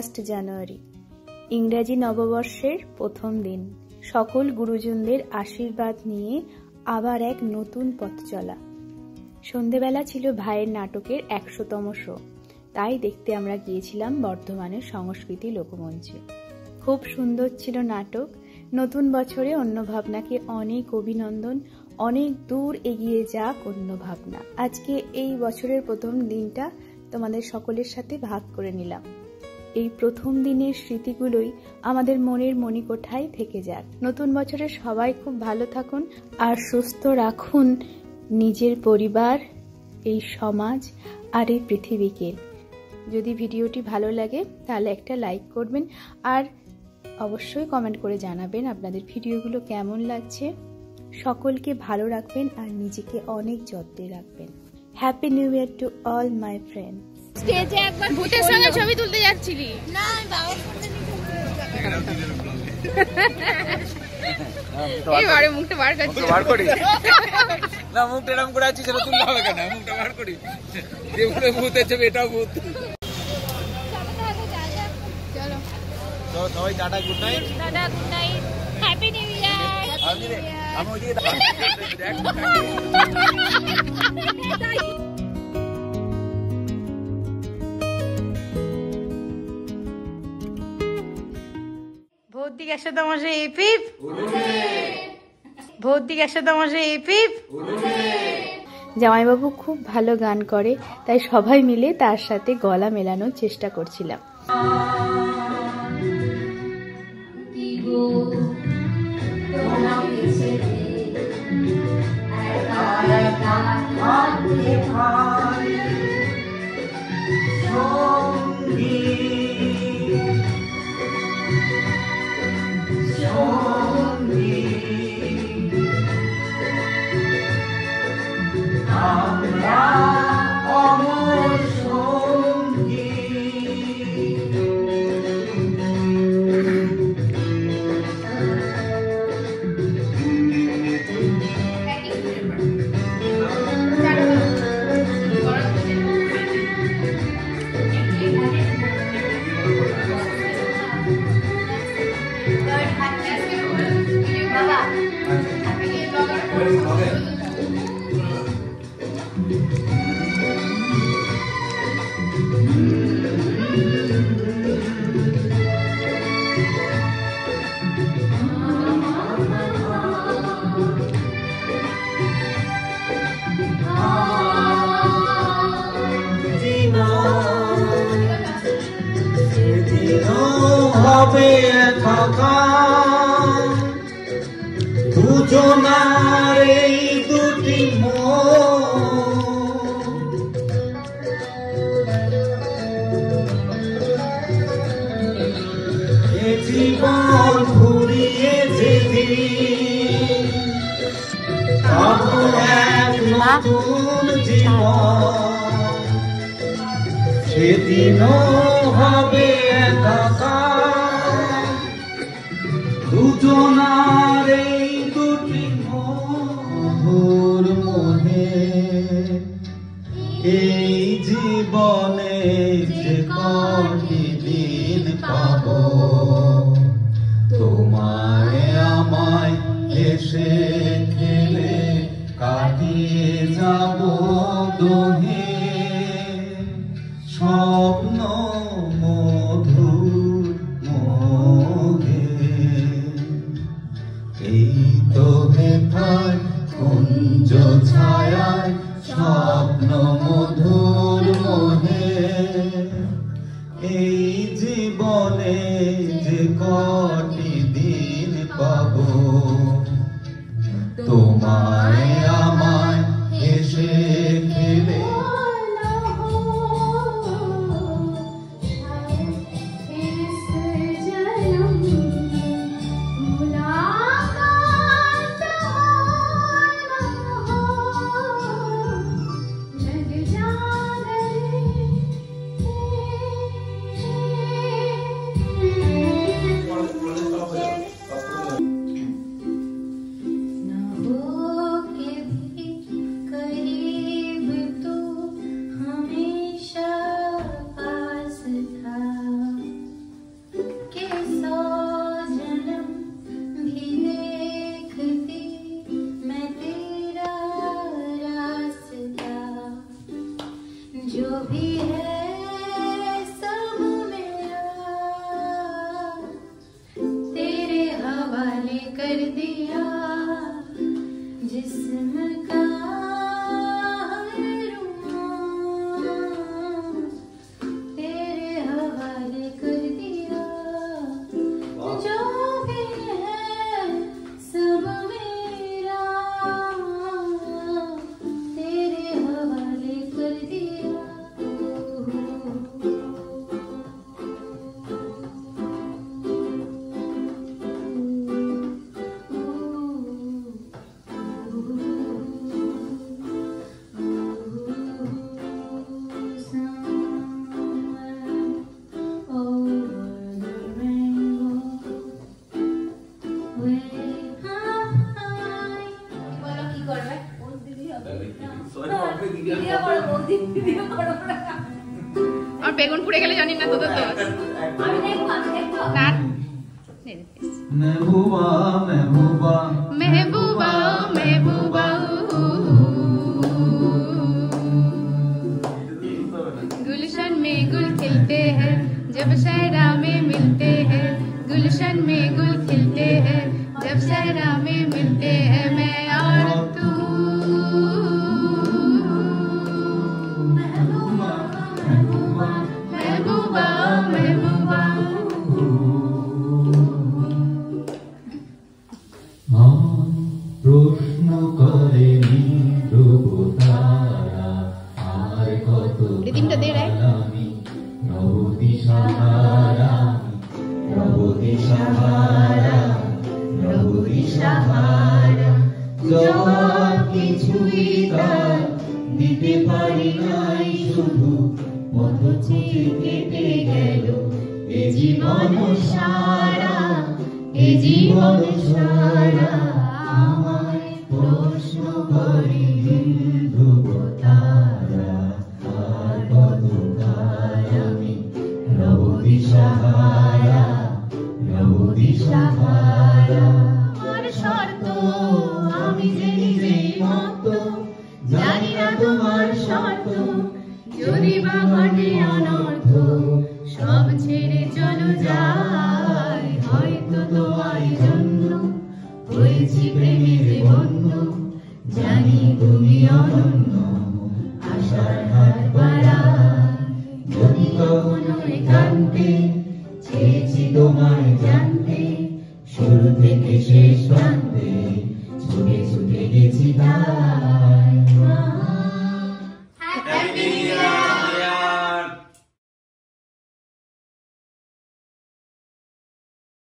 1 জানুয়ারি, ইংরেজি নববর্ষের প্রথম দিন। সকল গুরুজনদের আশীর্বাদ নিয়ে আবার এক নতুন পথ চলা। সন্ধেবেলা ছিল ভাইয়ের নাটকের 100তম শো, তাই দেখতে আমরা গিয়েছিলাম বর্ধমানের সংস্কৃতি লোকমঞ্চে। খুব সুন্দর ছিল নাটক। নতুন বছরে অন্য ভাবনাকে অনেক অভিনন্দন। অনেক দূর এগিয়ে যাক অন্য ভাবনা। আজকে এই বছরের প্রথম দিনটা তোমাদের সকলের সাথে ভাগ করে নিলাম। এই প্রথম দিনের স্মৃতিগুলোই আমাদের মনের মণিকোঠায় থেকে যাক। নতুন বছরে সবাই খুব ভালো থাকুন আর সুস্থ রাখুন নিজের পরিবার, এই সমাজ আর এই পৃথিবীকে। যদি ভিডিওটি ভালো লাগে তাহলে একটা লাইক করবেন আর অবশ্যই কমেন্ট করে জানাবেন আপনাদের ভিডিওগুলো কেমন লাগছে। সকলকে ভালো রাখবেন আর নিজেকে অনেক যত্নে রাখবেন। Happy new year to all my friend. স্টেজে একবার ভূতের সঙ্গে ছবি তুলতে যাচ্ছিলি? না, বাবার সাথে এবারে মুখটা বার করছি। বার করি না, মুখটা এরকম করে আছি, সেটা তুলতে হবে কেন? মুখটা বার করি, যেগুলো ভূতের ছবি এটাও ভূত। চলো সবাই টাটা, গুড নাইট। দাদা good night, happy new year. আমি ওইদিকে ভৌতিক 100তম শো ইপিপ, ভৌতিক 100তম শো ইপিপ। জামাইবাবু খুব ভালো গান করে, তাই সবাই মিলে তার সাথে গলা মেলানোর চেষ্টা করছিলাম। দুজনার এই দুটি জীবন ঘুরিয়ে যেদিন পাবো এক নতুন জীবন, সেদিনও হবে একাকার দুজনার এই দুটি মধুর মনে। এই জীবনে যে কটি দিন পাবো, তোমায় আমায় এসে খেলে কাটিয়ে যাব দোহে স্বপ্ন মধুর মোহে। এই তো হেথায় কুঞ্জ ছায়ায় স্বপ্ন মধুর মোহে। এই জীবনে যে কটি দিন পাবো, তোমায় আমায় এসে খেলে আর বেগুন পুড়ে গেলে জানি না তোদের দোষ না। महबूबा महबूबा महबूबा महबूबा गुलशन में गुल खिलते हैं जब सहरा में मिलते हैं, गुलशन में गुल खिलते हैं जब सहरा में मिलते हैं। मैं और तू महबूबा महबूबा महबूबा। প্রশ্ন করে তারা আর কত রিদিমটা দে রে। নবদিশাহারা নবদিশাহারা নবদিশাহারা জবাব কিছুই তার দিতে পারি নাই শুধু মতো খুঁজে কেটে গেল এ জীবন সারা এ জীবন সারা। আমায় প্রশ্ন করি ধ্রুব তারা আর কত কাল আমি নবদিশাহারা নবদিশাহারা। আমার শর্ত আমি যে নিজেই মত জানি না তোমার শর্ত যদি বা ঘটে অনর্থ সব ছেড়ে চলো যাই হয়তো তোমার জন্য হয়েছি প্রেমের বন্ধু জানি তুমি অনন্য আশার হাত বাড়াই যদি কখনো একান্তে চেয়েছি তোমায় জানতে শুরু থেকে শেষ প্রান্তে ছুটে ছুটে গেছি তাই।